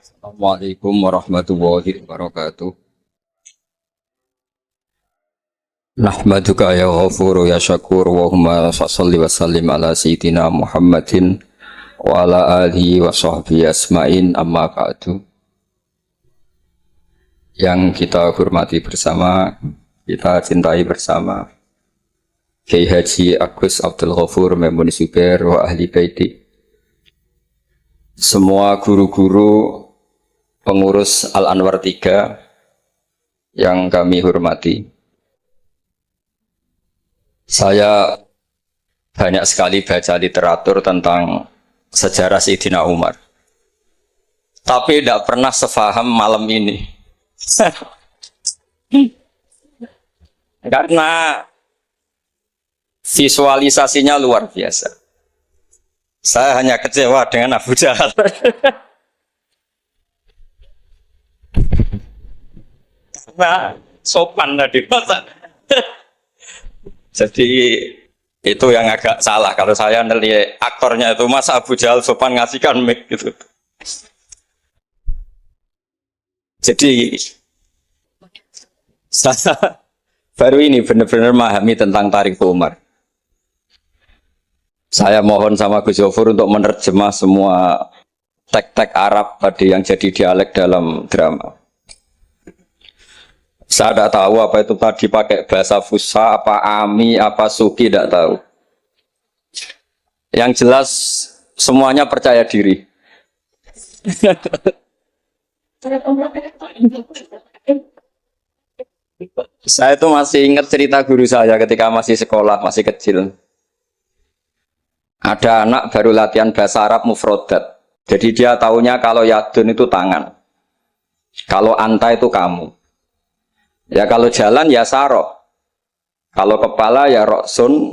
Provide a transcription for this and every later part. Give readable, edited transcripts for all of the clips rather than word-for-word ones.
Assalamualaikum warahmatullahi wabarakatuh. Nahmaduka ya ghafuru ya syakur wa humma salli wa sallim ala sayyidina Muhammadin wa ala alihi wa sahbihi asma'in amma ba'du. Yang kita hormati bersama, kita cintai bersama Kiai Haji Agus Abdul Ghafur Maimun Zubair wa ahli baiti. Semua guru-guru pengurus Al-Anwar 3 yang kami hormati. Saya banyak sekali baca literatur tentang sejarah Sayyidina Umar. Tapi tidak pernah sefaham malam ini. Karena visualisasinya luar biasa. Saya hanya kecewa dengan Abu Jahal. Nah, sopan tadi. Jadi itu yang agak salah kalau saya nilai aktornya itu masa Abu Jahal sopan ngasihkan mic gitu. Jadi saya baru ini benar-benar memahami tentang Tarikh Umar. Saya mohon sama Gus Zofur untuk menerjemah semua teks-teks Arab tadi yang jadi dialek dalam drama. Saya tidak tahu apa itu tadi pakai bahasa Fusha, apa Ami, apa Suki, tidak tahu. Yang jelas semuanya percaya diri. Saya itu masih ingat cerita guru saya ketika masih sekolah, masih kecil. Ada anak baru latihan bahasa Arab mufrodat. Jadi dia taunya kalau yadun itu tangan. Kalau anta itu kamu. Ya kalau jalan ya saroh. Kalau kepala ya roksun.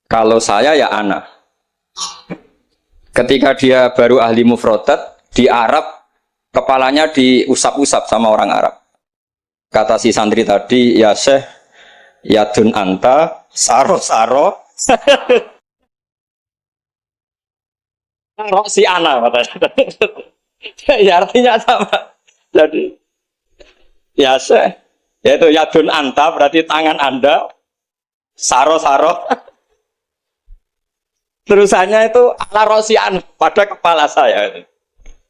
Kalau saya ya ana. Ketika dia baru ahli mufrodat, di Arab kepalanya diusap-usap sama orang Arab. Kata si santri tadi, ya syekh, yadun anta, saroh-saroh. Rok si ana katanya. Ya artinya sama. Jadi ya syekh, yaitu yadun anta berarti tangan anda, saro-saro. Terusannya itu ala rosian pada kepala saya.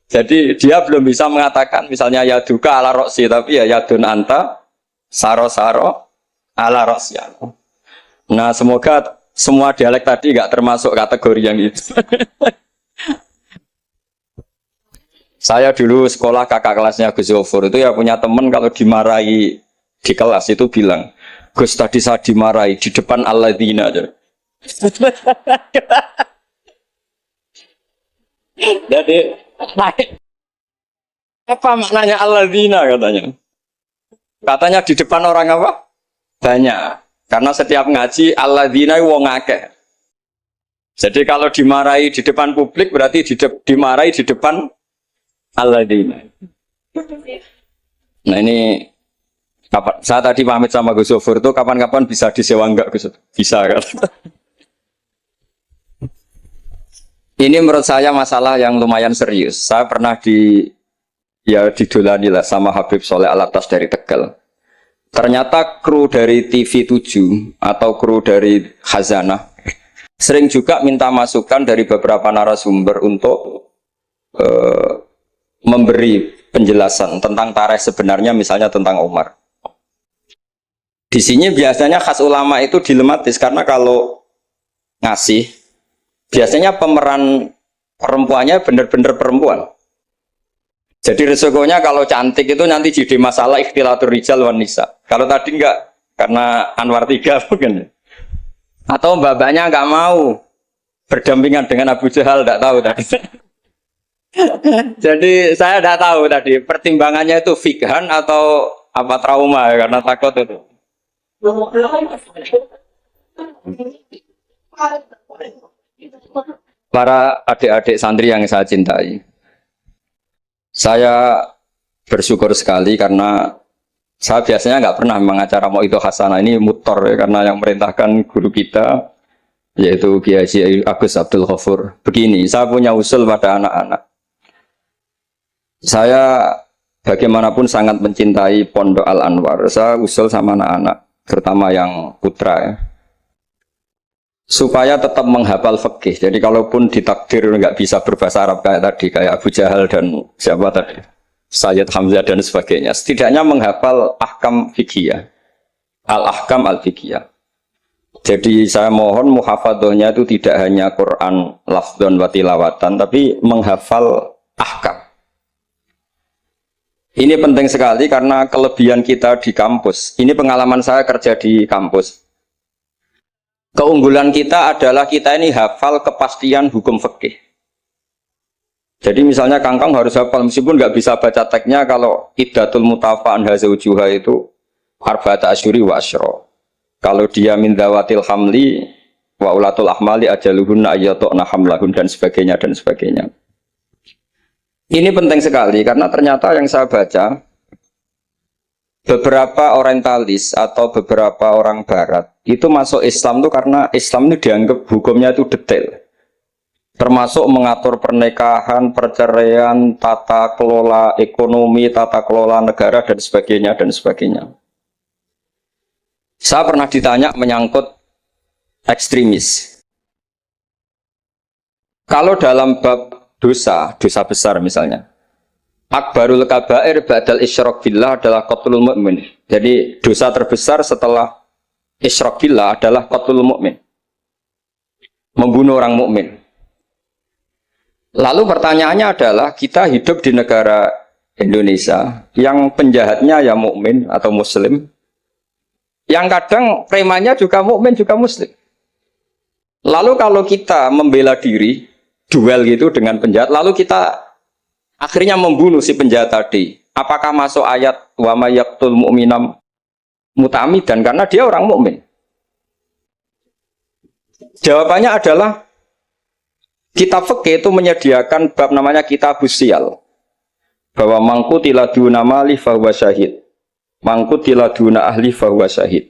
Jadi dia belum bisa mengatakan misalnya yaduka ala rosi, tapi ya yadun anta, saro-saro, ala rosian. Nah semoga semua dialek tadi nggak termasuk kategori yang itu. Saya dulu sekolah kakak kelasnya Gus Zofur itu ya punya teman kalau dimarahi di kelas itu bilang, Gus tadi saya dimarahi di depan alladzina aja. Jadi apa maknanya alladzina katanya? Katanya di depan orang apa? Banyak. Karena setiap ngaji alladzina wong akeh. Jadi kalau dimarahi di depan publik berarti dimarahi di depan alladzina. Nah ini kapan, saya tadi pamit sama Gus Zofur itu kapan-kapan bisa disewa enggak Gus? Bisa kan? Ini menurut saya masalah yang lumayan serius. Saya pernah didolani lah sama Habib Soleh Alatas dari Tegal. Ternyata kru dari TV 7 atau kru dari Khazanah sering juga minta masukan dari beberapa narasumber untuk memberi penjelasan tentang tarikh sebenarnya, misalnya tentang Umar. Di sini biasanya khas ulama itu dilematis karena kalau ngasih biasanya pemeran perempuannya benar-benar perempuan. Jadi resikonya kalau cantik itu nanti jadi masalah ikhtilatur rijal wan nisa. Kalau tadi enggak, karena Anwar 3 mungkin. Atau mbak-mbaknya enggak mau berdampingan dengan Abu Jahal, enggak tahu tadi. Jadi saya tidak tahu tadi pertimbangannya itu fikhan atau apa trauma ya, karena takut itu. Para adik-adik santri yang saya cintai, saya bersyukur sekali karena saya biasanya nggak pernah mengacara mau itu hasanah, ini mutor ya, karena yang merintahkan guru kita yaitu Kiai Haji Agus Abdul Ghafur. Begini, saya punya usul pada anak-anak. Saya bagaimanapun sangat mencintai Pondok Al Anwar. Saya usul sama anak-anak, terutama yang putra ya, supaya tetap menghafal fikih. Jadi kalaupun ditakdir nggak bisa berbahasa Arab kayak tadi, kayak Abu Jahal dan siapa tadi, Sayyid Hamzah dan sebagainya, setidaknya menghafal ahkam fikih, al-ahkam al-fikih. Jadi saya mohon muhafadzahnya itu tidak hanya Quran lafdzon wa tilawatan, tapi menghafal ahkam. Ini penting sekali karena kelebihan kita di kampus. Ini pengalaman saya kerja di kampus. Keunggulan kita adalah kita ini hafal kepastian hukum fikih. Jadi misalnya Kangkang harus hafal meskipun nggak bisa baca teksnya, kalau iddatul mutafa'an hazaujuha itu arba'ata asyuri wa asyra. Kalau dia min dawatil hamli wa ulatul ahmali ajaluhunna ayyatu'na hamlahun dan sebagainya dan sebagainya. Ini penting sekali karena ternyata yang saya baca, beberapa orientalis atau beberapa orang barat itu masuk Islam itu karena Islam itu dianggap hukumnya itu detail. Termasuk mengatur pernikahan, perceraian, tata kelola ekonomi, tata kelola negara dan sebagainya dan sebagainya. Saya pernah ditanya menyangkut ekstremis. Kalau dalam bab dosa besar misalnya, akbarul kabair ba'dal isyrak billah adalah qatlul mu'min. Jadi dosa terbesar setelah isyrak billah adalah qatlul mu'min, membunuh orang mukmin. Lalu pertanyaannya adalah, kita hidup di negara Indonesia yang penjahatnya ya mukmin atau muslim, yang kadang premannya juga mukmin juga muslim. Lalu kalau kita membela diri, duel gitu dengan penjahat, lalu kita akhirnya membunuh si penjahat tadi, apakah masuk ayat wa may yaqtul mu'minam muta'ammidan karena dia orang mukmin? Jawabannya adalah kitab fikih itu menyediakan bab namanya kitabus siyal, bahwa mangkutila duna mali fahuwa syahid, mangkutila duna ahli fahuwa syahid.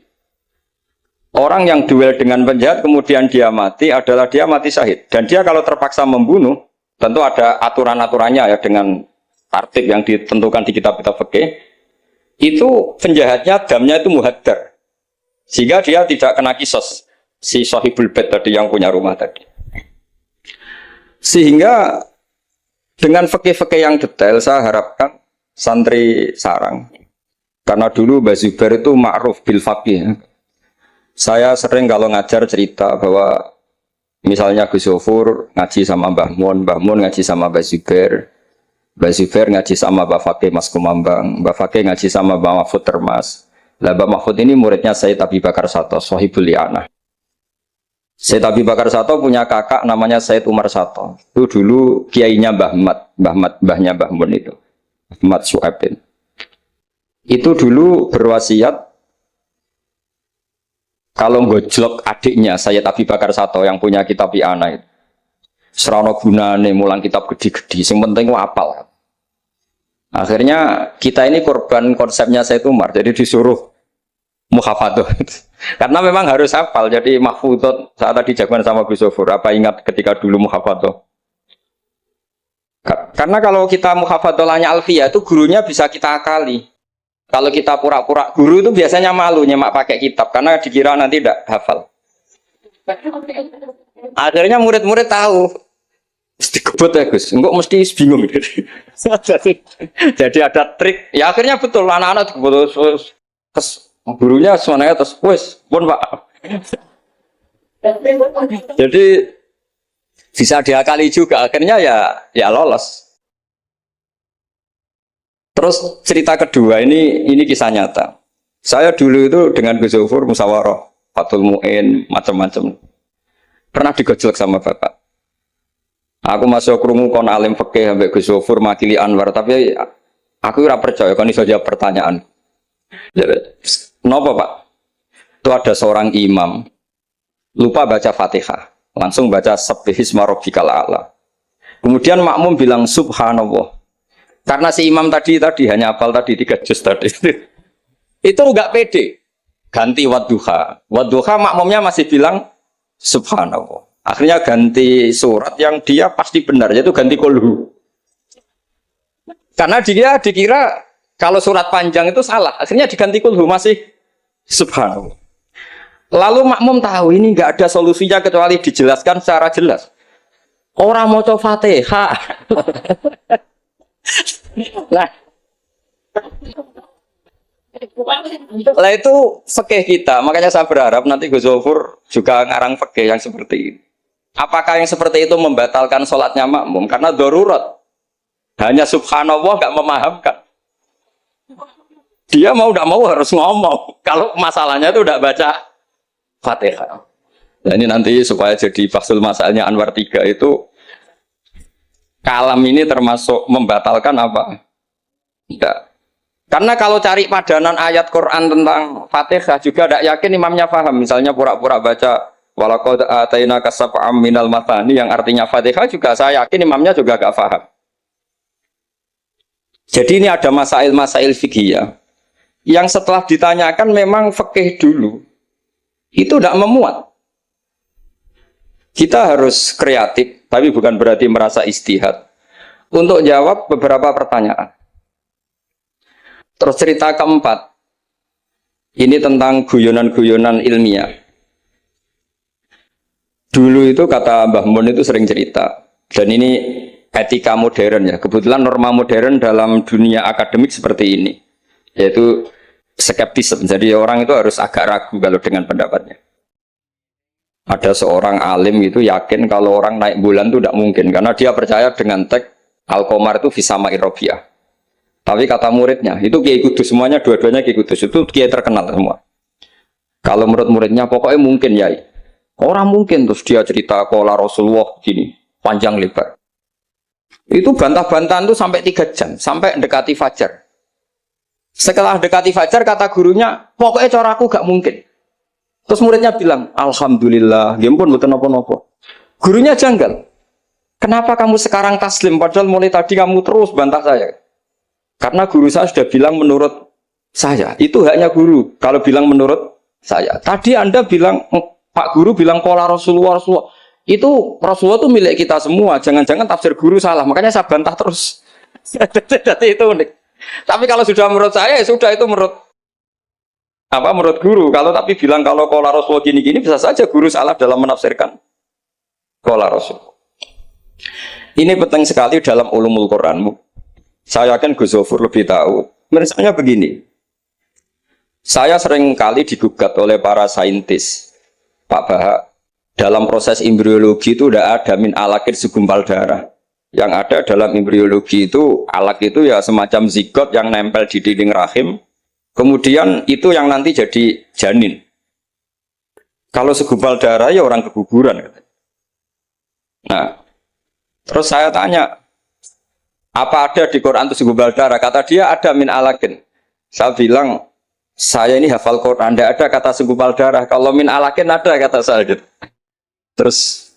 Orang yang duel dengan penjahat kemudian dia mati adalah dia mati syahid. Dan dia kalau terpaksa membunuh, tentu ada aturan-aturannya ya, dengan tertib yang ditentukan di kitab-kitab fikih. Itu penjahatnya damnya itu muhaddar, sehingga dia tidak kena kisos si sahibul bait tadi yang punya rumah tadi. Sehingga dengan fikih-fikih yang detail saya harapkan santri sarang, karena dulu Mbah Zubair itu ma'ruf bil faqih. Saya sering kalau ngajar cerita bahwa misalnya Gus Yofur ngaji sama Mbah Mun ngaji sama Mbah Zubair ngaji sama Mbah Fakih Mas Kumambang, Mbah Fakih ngaji sama Mbah Mahfud Termas. Lah Mbah Mahfud ini muridnya Sayyid Abi Bakar Sato, Sohibul Li'anah. Sayyid Abi Bakar Sato punya kakak namanya Sayyid Umar Sato. Itu dulu kiainya mbahnya Mbah Mun itu, Ahmad Su'aibin. Itu dulu berwasiat kalau ngojlok adiknya Sayyid Abi Bakar Sato yang punya kitab I'anah itu, serana gunane mulang kitab gede-gede, yang penting apal. Akhirnya kita ini korban konsepnya Sayyid Umar, jadi disuruh muhafadzah. Karena memang harus hafal, jadi mahfudot saat tadi jagoan sama Gus Sofur, apa ingat ketika dulu muhafadzah? Karena kalau kita muhafadzahnya alfiyah itu gurunya bisa kita akali. Kalau kita pura-pura guru itu biasanya malu nyemak pakai kitab karena dikira nanti tidak hafal. Akhirnya murid-murid tahu, mesti kebut ya Gus, enggak mesti bingung. Jadi ada trik. Ya akhirnya betul anak-anak terus gurunya semuanya terus wes pun Pak. Jadi bisa diakali juga akhirnya ya lolos. Terus cerita kedua ini kisah nyata. Saya dulu itu dengan Gus Zufur musyawarah, Fathul Mu'in, macam-macam. Pernah digojlok sama bapak. Aku masuk krungu kon alim fikih ambek Gus Zufur makili Anwar, tapi aku ora percaya kon iso jawab pertanyaan. Kenapa Pak? Itu ada seorang imam lupa baca Fatihah, langsung baca Sabbihisma rabbikal a'la. Kemudian makmum bilang subhanallah. Karena si imam tadi hanya hafal tadi 3 juz tadi. Itu enggak pede. Ganti wadduha. Wadduha makmumnya masih bilang subhanallah. Akhirnya ganti surat yang dia pasti benar, yaitu ganti kulhu. Karena dia dikira kalau surat panjang itu salah, akhirnya diganti kulhu masih subhanallah. Lalu makmum tahu ini nggak ada solusinya kecuali dijelaskan secara jelas. Orang mau coba Fatihah. Nah, lah itu fikih kita. Makanya saya berharap nanti Gus Zofur juga ngarang fikih yang seperti ini. Apakah yang seperti itu membatalkan sholatnya makmum? Karena darurat. Hanya subhanallah nggak memahamkan. Dia mau tidak mau harus ngomong. Kalau masalahnya itu udah baca Fatihah. Nah ini nanti supaya jadi faksul masalahnya Anwar 3 itu kalam ini termasuk membatalkan apa? Tidak. Karena kalau cari padanan ayat Quran tentang Fatihah juga tidak yakin imamnya paham. Misalnya pura-pura baca walaqad atainaka sab'am minal mathani yang artinya Fatihah juga saya yakin imamnya juga gak paham. Jadi ini ada masail-masail fikih yang setelah ditanyakan memang fikih dulu itu tidak memuat. Kita harus kreatif, tapi bukan berarti merasa istihad untuk jawab beberapa pertanyaan. Terus cerita keempat, ini tentang guyonan-guyonan ilmiah. Dulu itu kata Mbah Mun itu sering cerita, dan ini etika modern ya. Kebetulan norma modern dalam dunia akademik seperti ini, yaitu skeptisme. Jadi orang itu harus agak ragu kalau dengan pendapatnya. Ada seorang alim itu yakin kalau orang naik bulan itu tidak mungkin karena dia percaya dengan teks Al-Qamar itu fisama Irobiyah. Tapi kata muridnya itu Kiai Kudus, semuanya dua-duanya Kiai Kudus itu Kiai terkenal semua. Kalau menurut muridnya pokoknya mungkin ya. Orang mungkin terus dia cerita qala Rasulullah gini panjang lebar. Itu bantah-bantahan itu sampai 3 jam sampai mendekati fajar. Setelah dekati fajar kata gurunya, pokoknya coraku gak mungkin. Terus muridnya bilang, alhamdulillah, ya ampun mboten napa-napa. Gurunya janggal. Kenapa kamu sekarang taslim padahal mulai tadi kamu terus bantah saya? Karena guru saya sudah bilang menurut saya. Itu haknya guru kalau bilang menurut saya. Tadi Anda bilang Pak Guru bilang qala Rasulullah. Itu Rasulullah itu milik kita semua. Jangan-jangan tafsir guru salah. Makanya saya bantah terus. Jadi itu unik. Tapi kalau sudah menurut saya, ya sudah itu menurut guru. Kalau tapi bilang kalau qala Rasul gini-gini bisa saja guru salah dalam menafsirkan qala Rasul. Ini penting sekali dalam ulumul Quranmu. Saya yakin Gus Zofur lebih tahu. Misalnya begini. Saya sering kali digugat oleh para saintis, Pak Bahak, dalam proses embriologi itu tidak ada min alakid segumpal darah. Yang ada dalam embriologi itu alak itu ya semacam zigot yang nempel di dinding rahim. Kemudian itu yang nanti jadi janin. Kalau segumpal darah ya orang keguguran. Nah, terus saya tanya, apa ada di Quran itu segumpal darah? Kata dia ada min alakin. Saya bilang, saya ini hafal Quran, tidak ada kata segumpal darah. Kalau min alakin ada kata saya. Terus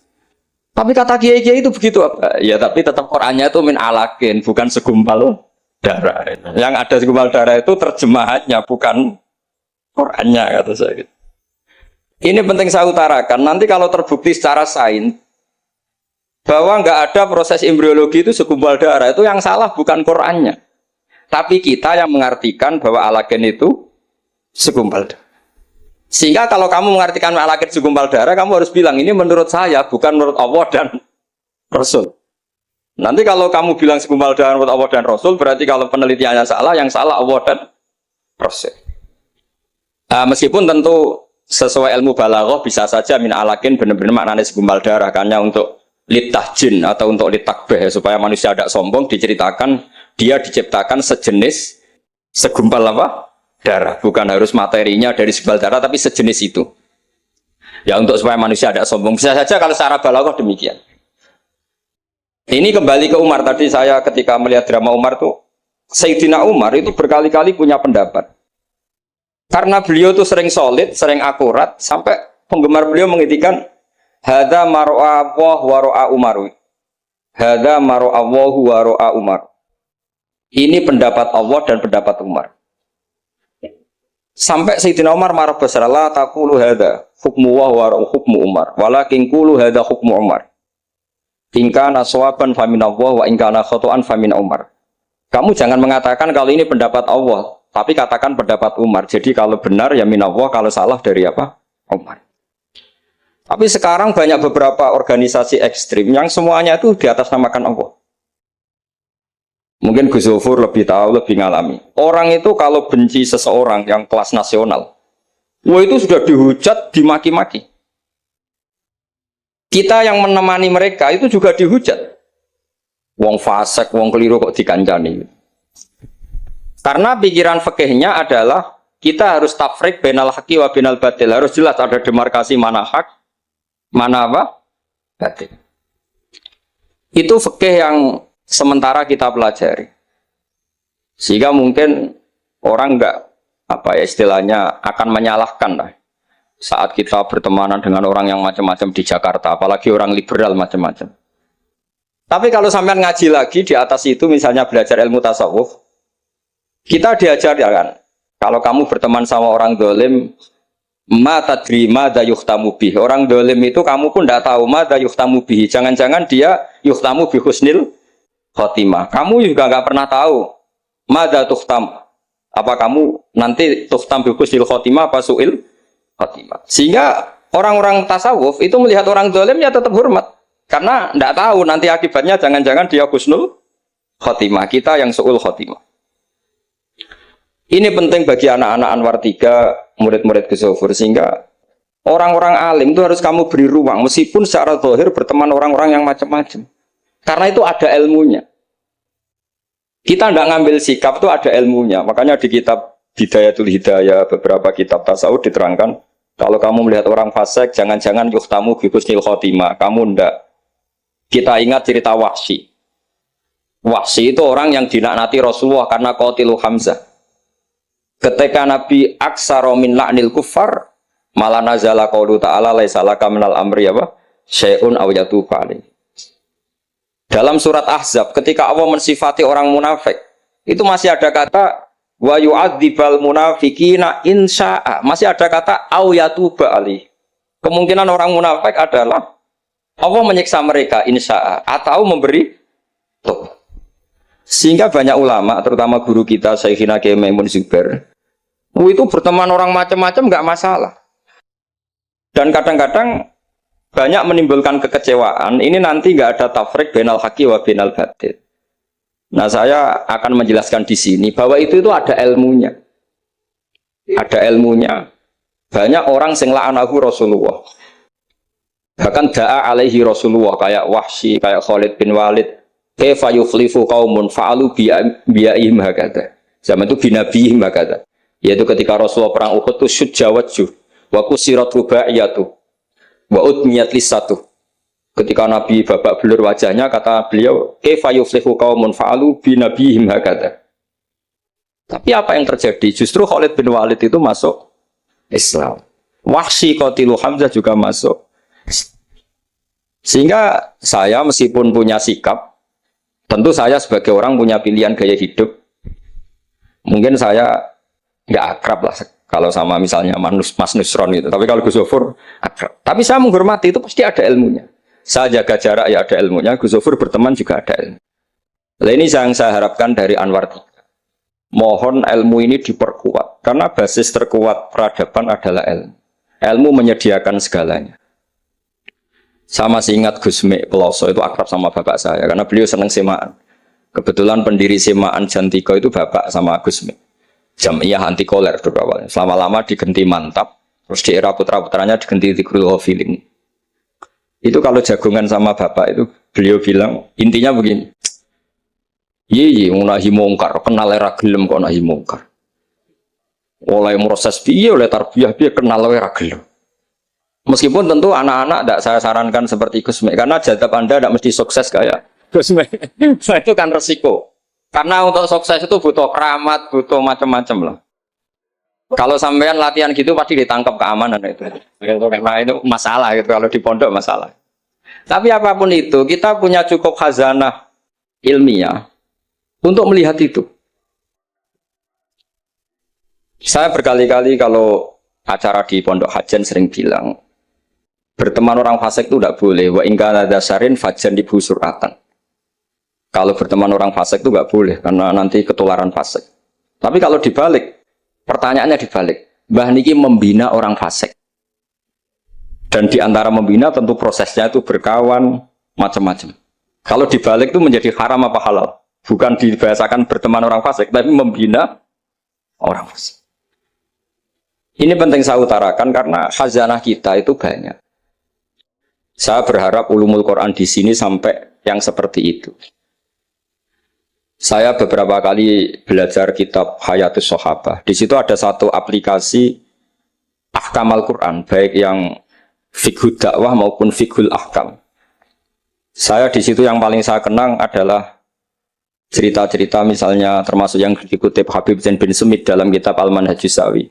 tapi kata kiai-kiai itu begitu apa? Ya tapi tetap Qurannya itu min alakin, bukan segumpal darah. Yang ada segumpal darah itu terjemahannya, bukan Qurannya kata saya. Ini penting saya utarakan. Nanti kalau terbukti secara sains bahwa nggak ada proses embriologi itu segumpal darah, itu yang salah bukan Qurannya, tapi kita yang mengartikan bahwa alakin itu segumpal darah. Sehingga kalau kamu mengartikan alakid segumpal darah, kamu harus bilang ini menurut saya, bukan menurut Allah dan Rasul. Nanti kalau kamu bilang segumpal darah menurut Allah dan Rasul, berarti kalau penelitiannya salah, yang salah Allah dan Rasul. Meskipun tentu sesuai ilmu balaghah bisa saja min alakin benar-benar maknanya segumpal darah, karena untuk litahjin atau untuk litakbeh supaya manusia tidak sombong diceritakan dia diciptakan sejenis segumpal apa? Darah, bukan harus materinya dari segumpal darah tapi sejenis itu. Ya untuk supaya manusia tidak sombong. Bisa saja kalau secara balaghah demikian. Ini kembali ke Umar tadi saya ketika melihat drama Umar tuh Sayyidina Umar itu berkali-kali punya pendapat. Karena beliau tuh sering solid, sering akurat sampai penggemar beliau mengintikan hadza mar'a Allah wa ra'a Umar. Hadza mar'a Allah wa ra'a Umar. Ini pendapat Allah dan pendapat Umar. Sampai Sayyidina Umar marah besar, la taqulu hadza hukmu wa hukmu Umar, walakin qulu hadza hukmu Umar. In kana sawaban fa min Allah wa in kana khata'an fa min Umar. Kamu jangan mengatakan kalau ini pendapat Allah, tapi katakan pendapat Umar. Jadi kalau benar ya minallah, kalau salah dari apa? Umar. Tapi sekarang banyak beberapa organisasi ekstrim yang semuanya itu di atas namakan Allah. Mungkin Gus Zofur lebih tahu, lebih ngalami. Orang itu kalau benci seseorang yang kelas nasional, wah itu sudah dihujat, dimaki-maki. Kita yang menemani mereka itu juga dihujat. Wong fasik, wong keliru kok dikancani. Karena pikiran fikihnya adalah kita harus tafrik bainal haqqi wa bainal batil. Harus jelas ada demarkasi mana hak, mana apa? Batil. Itu fikih yang sementara kita pelajari. Sehingga mungkin orang enggak apa ya istilahnya akan menyalahkan lah. Saat kita bertemanan dengan orang yang macam-macam di Jakarta, apalagi orang liberal macam-macam. Tapi kalau sampean ngaji lagi di atas itu, misalnya belajar ilmu tasawuf, kita diajarkan, kalau kamu berteman sama orang dolim, ma tadri madza yuhtamu bih. Orang dolim itu kamu pun tidak tahu madza yuhtamu bih. Jangan-jangan dia yuhtamu bi husnil khotimah. Kamu juga nggak pernah tahu madza tuhtam. Apa kamu nanti tuhtam bi husnil khotimah apa suil khotimah. Sehingga orang-orang tasawuf itu melihat orang dolim ya tetap hormat. Karena tidak tahu nanti akibatnya jangan-jangan dia husnul khotimah, kita yang su'ul khotimah. Ini penting bagi anak-anak Anwar 3, murid-murid Gus Zofur, sehingga orang-orang alim itu harus kamu beri ruang, meskipun secara zahir berteman orang-orang yang macam-macam. Karena itu ada ilmunya. Kita tidak ngambil sikap itu ada ilmunya. Makanya di kitab Bidayatul Hidayah, beberapa kitab tasawuf diterangkan, kalau kamu melihat orang fasik, jangan-jangan yuhtamu bi husnil khotimah, kamu ndak. Kita ingat cerita Wahsy. Wahsy itu orang yang dilaknati Rasulullah karena qatilu Hamzah. Ketika Nabi aksara min la'nil kuffar, malah nazala qaulu ta'ala laisa laka minal amri apa? Syai'un aw yatuba alaihi. Dalam surat Ahzab ketika Allah mensifati orang munafik, itu masih ada kata wa yu'adzibal munafiqina insya'a. Masih ada kata aw yatuba alaihi. Kemungkinan orang munafik adalah Allah menyiksa mereka insya'a atau memberi tobat. Sehingga banyak ulama, terutama guru kita Syekhina Kiai Maimun Zubair, itu berteman orang macam-macam nggak masalah. Dan kadang-kadang banyak menimbulkan kekecewaan. Ini nanti nggak ada tafrik bainal haqqi wa bainal batil. Nah, saya akan menjelaskan di sini bahwa itu ada ilmunya. Ada ilmunya. Banyak orang sing la'anahu Rasulullah. Bahkan da'a alaihi Rasulullah kayak Wahsy, kayak Khalid bin Walid. Kaifa yuflifu qaumun fa'alu bi'aihim hakadha. Zaman itu binabihim hakadha. Yaitu ketika Rasulullah perang Uhud itu syujja wajjuh wa kusirat rubaiyatu wa udmiyat lisatu. Ketika Nabi babak belur wajahnya, kata beliau, kaifa yuflihu qaumun fa'alu binabihim hakadha. Tapi apa yang terjadi? Justru Khalid bin Walid itu masuk Islam. Wahsy qatilu Hamzah juga masuk. Sehingga saya meskipun punya sikap, tentu saya sebagai orang punya pilihan gaya hidup. Mungkin saya nggak akrab lah kalau sama misalnya Mas Nusron itu. Tapi kalau Gus Zofur akrab. Tapi saya menghormati, itu pasti ada ilmunya. Saya jaga jarak ya ada ilmunya. Gus Zofur berteman juga ada ilmu. Nah, ini yang saya harapkan dari Anwar 3. Mohon ilmu ini diperkuat. Karena basis terkuat peradaban adalah ilmu. Ilmu menyediakan segalanya. Saya masih ingat Gus Mek Peloso itu akrab sama bapak saya. Karena beliau senang semaan. Kebetulan pendiri semaan Jantiko itu bapak sama Gus Mek. Jamiyah anti koler dulu awalnya. Selama-lama digenti Mantap. Terus di era putra-putranya digenti Tigrul Feeling. Itu kalau jagungan sama bapak itu beliau bilang intinya begini. Iya, nahi mungkar, kenal era gelem kok nahi mungkar. Oleh proses piye, oleh tarbiyah piye kenal era gelem. Meskipun tentu anak-anak tidak saya sarankan seperti Gus Mek, karena jadab Anda tidak mesti sukses kayak Gus Mek. Nah, itu kan resiko. Karena untuk sukses itu butuh keramat, butuh macam-macam lah. Kalau sampean latihan gitu pasti ditangkap keamanan itu. Karena itu masalah gitu kalau di pondok masalah. Tapi apapun itu, kita punya cukup khazanah ilmiah untuk melihat itu. Saya berkali-kali kalau acara di Pondok Hajan sering bilang, berteman orang fasik itu tidak boleh. Wa ingkana dasarin fajan dibu suratan. Kalau berteman orang fasik itu nggak boleh karena nanti ketularan fasik. Tapi kalau dibalik, pertanyaannya dibalik. Mbah niki membina orang fasik. Dan di antara membina tentu prosesnya itu berkawan macam-macam. Kalau dibalik itu menjadi haram apa halal? Bukan dibahasakan berteman orang fasik, tapi membina orang fasik. Ini penting saya utarakan karena khazanah kita itu banyak. Saya berharap ulumul Quran di sini sampai yang seperti itu. Saya beberapa kali belajar kitab Hayatus Sahabah. Di situ ada satu aplikasi Ahkam Al-Quran, baik yang fiqhud dakwah maupun fiqhul ahkam. Saya di situ yang paling saya kenang adalah cerita-cerita misalnya termasuk yang dikutip Habib Zain bin Sumit dalam kitab Al-Manhajus Sawi.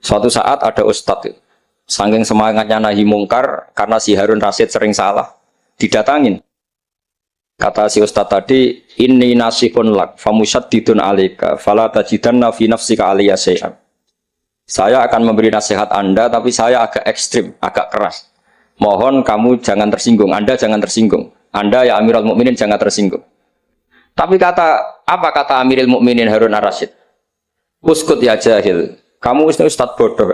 Suatu saat ada ustadz, saking semangatnya nahi mungkar karena si Harun Rasid sering salah, didatangin. Kata si ustadz tadi, inni nasihun lak, famusyaddidun alika, fala tajidanna fi nafsika aliyya syai'an. Saya akan memberi nasihat Anda, tapi saya agak ekstrim, agak keras. Mohon kamu jangan tersinggung, Anda jangan tersinggung. Anda ya Amirul Mukminin jangan tersinggung. Tapi apa kata Amirul Mukminin Harun ar-Rasyid? Uskut ya jahil. Kamu ustadz bodoh.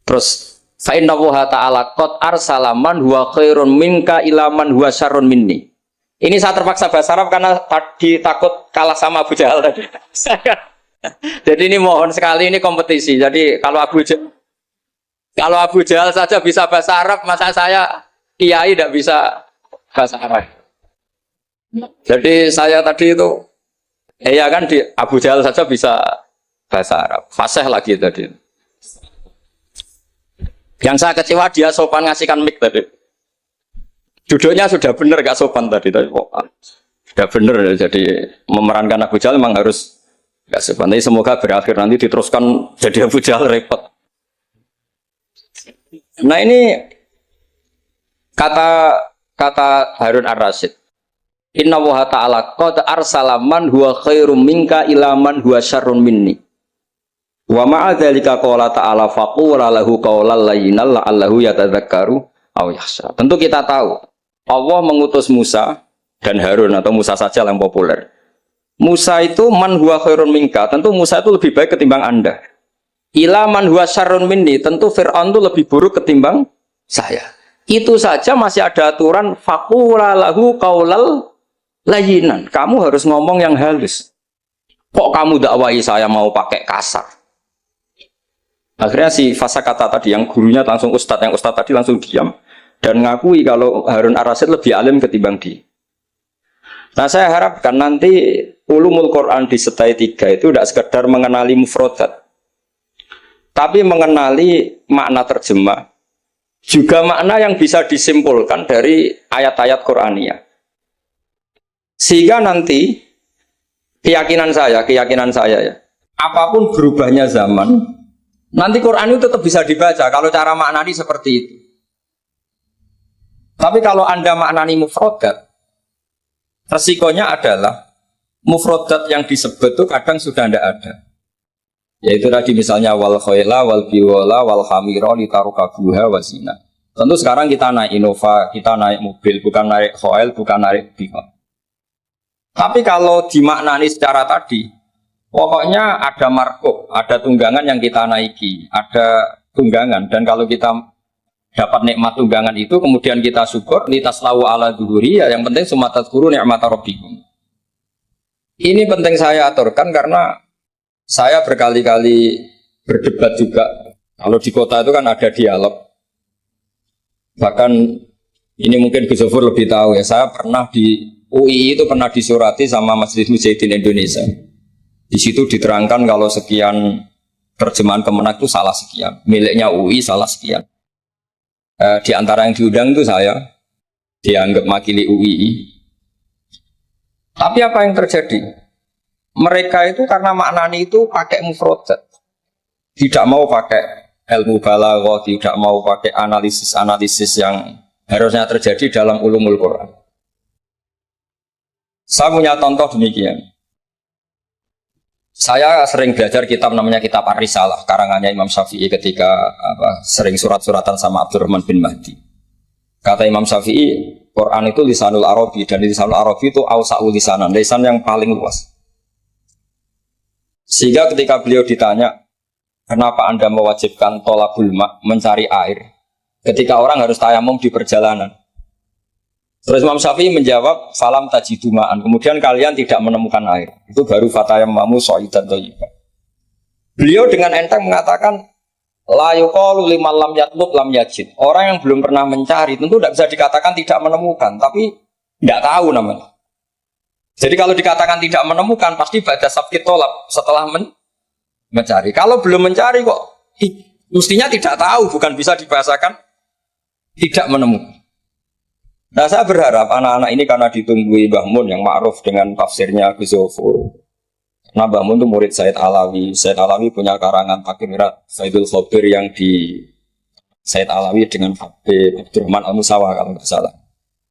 Terus fa inna Allaha ta'ala qad arsala man huwa khairun minka ila man huwa syarrun minni. Ini saya terpaksa bahasa Arab karena tadi takut kalah sama Abu Jahal tadi. Jadi ini mohon sekali ini kompetisi. Jadi kalau Abu Jahal saja bisa bahasa Arab, masa saya kiai tidak bisa bahasa Arab. Jadi saya tadi itu ya kan di Abu Jahal saja bisa bahasa Arab. Fasih lagi tadi. Yang saya kecewa dia sopan ngasihkan mic tadi. Duduknya sudah benar gak sopan tadi. Sudah benar jadi memerankan Abu Jahal memang harus gak sopan. Tapi semoga berakhir nanti diteruskan jadi Abu Jahal repot. Nah ini kata Harun ar-Rasyid. Inna Allaha ta'ala qad arsala man huwa khairum minka ila man huwa syarrun minni. Wa ma'a dzalika qala ta'ala faqula lahu qawlan layyinan la'allahu yatadzakkaru aw yakhsha. Tentu kita tahu Allah mengutus Musa dan Harun atau Musa saja yang populer. Musa itu man huwa khairun minka, tentu Musa itu lebih baik ketimbang Anda. Ila man huwa syarrun minni, tentu Fir'aun itu lebih buruk ketimbang saya. Itu saja masih ada aturan faqula lahu qawlan layyinan. Kamu harus ngomong yang halus. Kok kamu dakwai saya mau pakai kasar? Akhirnya si Fasakata tadi yang gurunya langsung ustadz, yang ustadz tadi langsung diam dan ngakui kalau Harun ar-Rasyid lebih alim ketimbang dia. Nah saya harapkan nanti ulumul Quran di setai 3 itu tidak sekedar mengenali mufrodat, tapi mengenali makna terjemah, juga makna yang bisa disimpulkan dari ayat-ayat Qur'aniyah. Sehingga nanti keyakinan saya ya, apapun berubahnya zaman, nanti Quran itu tetap bisa dibaca kalau cara maknani seperti itu. Tapi kalau Anda maknani mufrodat, resikonya adalah mufrodat yang disebut itu kadang sudah tidak ada. Yaitu tadi misalnya wal khayla wal biwala wal hamira litarukabuha wasina. Tentu sekarang kita naik Innova, kita naik mobil, bukan naik khayl, bukan naik biwala. Tapi kalau dimaknani secara tadi, pokoknya ada markup, ada tunggangan yang kita naiki, ada tunggangan. Dan kalau kita dapat nikmat tunggangan itu, kemudian kita syukur, litaslahu ala duhuri, ya yang penting sumatat guru nikmat rabbikum. Ini penting saya aturkan karena saya berkali-kali berdebat juga. Kalau di kota itu kan ada dialog. Bahkan ini mungkin Gus Zofur lebih tahu ya, saya pernah di UI itu pernah disurati sama Majelis Mujahidin Indonesia. Di situ diterangkan kalau sekian terjemahan Kemenak itu salah sekian, miliknya UI salah sekian. Di antara yang diundang itu saya, dianggap makili UI. Tapi apa yang terjadi? Mereka itu karena maknani itu pakai mufrodat, tidak mau pakai ilmu balaghah, tidak mau pakai analisis-analisis yang harusnya terjadi dalam ulumul Quran. Saya punya contoh demikian. Saya sering belajar kitab namanya kitab Ar-Risalah, karangannya Imam Syafi'i ketika sering surat-suratan sama Abdurrahman bin Mahdi. Kata Imam Syafi'i, Quran itu lisanul Arabi, dan lisanul Arabi itu awsa'ul lisanan, lisan yang paling luas. Sehingga ketika beliau ditanya, kenapa Anda mewajibkan tolabul ma', mencari air, ketika orang harus tayamum di perjalanan? Terus Imam Syafi'i menjawab, falam tajidu ma'an, kemudian kalian tidak menemukan air, itu baru fatayammamu sha'idan thayyiban. Beliau dengan enteng mengatakan, la yuqalu liman lam yatlub lam yajid. Orang yang belum pernah mencari tentu tidak bisa dikatakan tidak menemukan, tapi tidak tahu namanya. Jadi kalau dikatakan tidak menemukan pasti ba'da sabqit tolab, setelah mencari. Kalau belum mencari kok mestinya tidak tahu, bukan bisa dibahasakan tidak menemukan. Nah, saya berharap anak-anak ini karena ditunggui Mbah Mun yang ma'ruf dengan tafsirnya Gus Zofur. Nah, Mbah Mun itu murid Said Alawi. Said Alawi punya karangan Takirat Saidul Khobir yang di Said Alawi dengan Habib Abdurrahman Al-Musawa kalau nggak salah.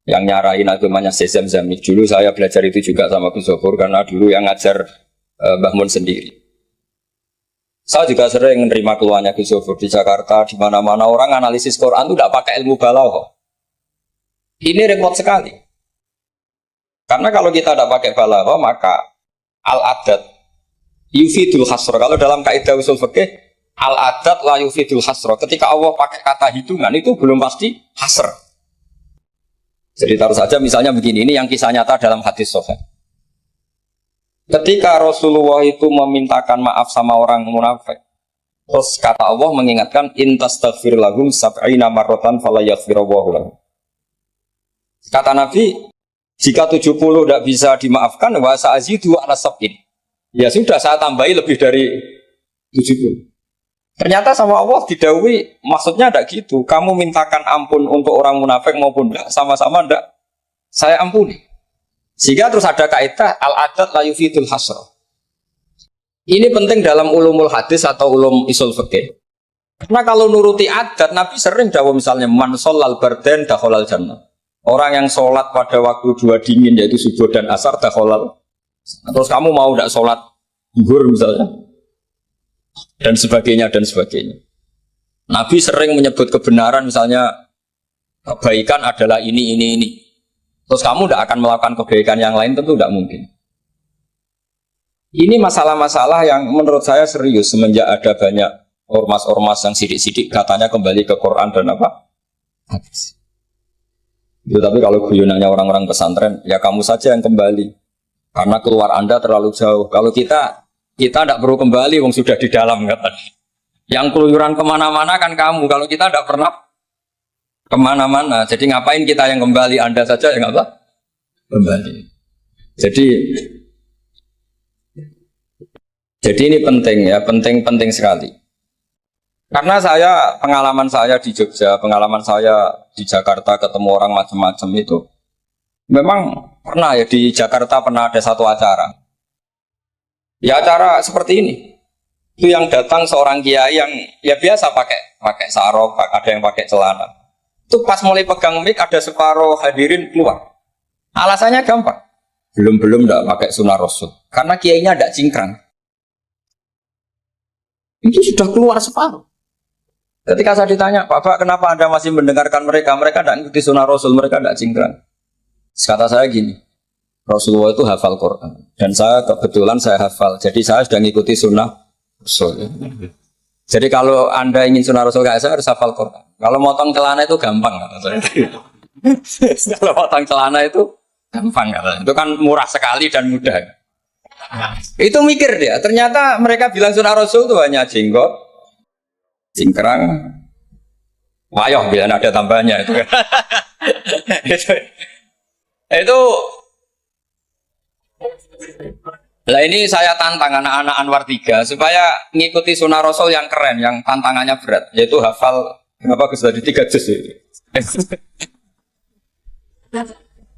Yang nyarain agamanya Syekh Zamzami. Dulu saya belajar itu juga sama Gus Zofur karena dulu yang ngajar Mbah Mun sendiri. Saya juga sering menerima keluhannya Gus Zofur di Jakarta, di mana-mana orang analisis Quran itu tidak pakai ilmu balaghah. Ini repot sekali. Karena kalau kita tidak pakai balaghah maka al-adat yufidul hasra. Kalau dalam kaidah usul fikih, al-adat la yufidul hasra. Ketika Allah pakai kata hitungan itu belum pasti hasr. Jadi taruh saja misalnya begini, ini yang kisah nyata dalam hadis sahih. Ketika Rasulullah itu memintakan maaf sama orang munafik, terus kata Allah mengingatkan intastaghfir lahum sab'ina marratan fala yaghfirullahu lahum. Kata Nabi, jika 70 tidak bisa dimaafkan, wa sa'azidu ala sab'in. Ya sudah, saya tambahi lebih dari 70. Ternyata sama Allah didhawuhi, maksudnya tidak gitu. Kamu mintakan ampun untuk orang munafik maupun tidak, sama-sama tidak, saya ampuni. Sehingga terus ada kaidah al-adat la yufidul hasra. Ini penting dalam ulumul hadis atau ulum usul fikih. Karena kalau nuruti adat, Nabi sering dawuh misalnya man sholal barden dakhalal jannah. Orang yang sholat pada waktu dua dingin yaitu subuh dan asar dakhalal. Terus kamu mau tidak sholat zuhur misalnya, dan sebagainya dan sebagainya. Nabi sering menyebut kebenaran misalnya kebaikan adalah ini. Terus kamu tidak akan melakukan kebaikan yang lain, tentu tidak mungkin. Ini masalah-masalah yang menurut saya serius semenjak ada banyak ormas-ormas yang sidik-sidik katanya kembali ke Quran dan apa? Hadis. Ya, tapi kalau guyonannya orang-orang pesantren, ya kamu saja yang kembali. Karena keluar Anda terlalu jauh. Kalau kita tidak perlu kembali, wong sudah di dalam katanya. Yang keluyuran kemana-mana kan kamu. Kalau kita tidak pernah kemana-mana, jadi ngapain kita yang kembali? Anda saja yang apa? Kembali. Jadi ini penting ya, penting sekali. Karena pengalaman saya di Jogja, pengalaman saya di Jakarta ketemu orang macam-macam itu, memang pernah ya di Jakarta pernah ada satu acara. Ya acara seperti ini. Itu yang datang seorang kiai yang ya biasa pakai sarung, ada yang pakai celana. Itu pas mulai pegang mic ada separuh hadirin keluar. Alasannya gampang. Belum enggak pakai sunah Rasul. Karena kiainya enggak cingkrang. Itu sudah keluar separuh. Ketika saya ditanya, Pak, kenapa Anda masih mendengarkan mereka? Mereka tidak mengikuti sunnah Rasul, mereka tidak cingkrang. Kata saya gini, Rasulullah itu hafal Quran. Dan kebetulan saya hafal. Jadi saya sudah mengikuti sunnah Rasul. Jadi kalau Anda ingin sunnah Rasul kayak saya harus hafal Quran. Kalau motong celana itu gampang. Kata saya. Kalau motong celana itu gampang. Kata saya. Itu kan murah sekali dan mudah. Itu mikir dia. Ternyata mereka bilang sunnah Rasul itu hanya jenggot, cingkrang, wayoh biar ada tambahnya itu. itu. Nah ini saya tantang anak-anak Anwar 3 supaya mengikuti sunnah Rasul yang keren, yang tantangannya berat, yaitu hafal berapa Gus tadi 3 juz itu.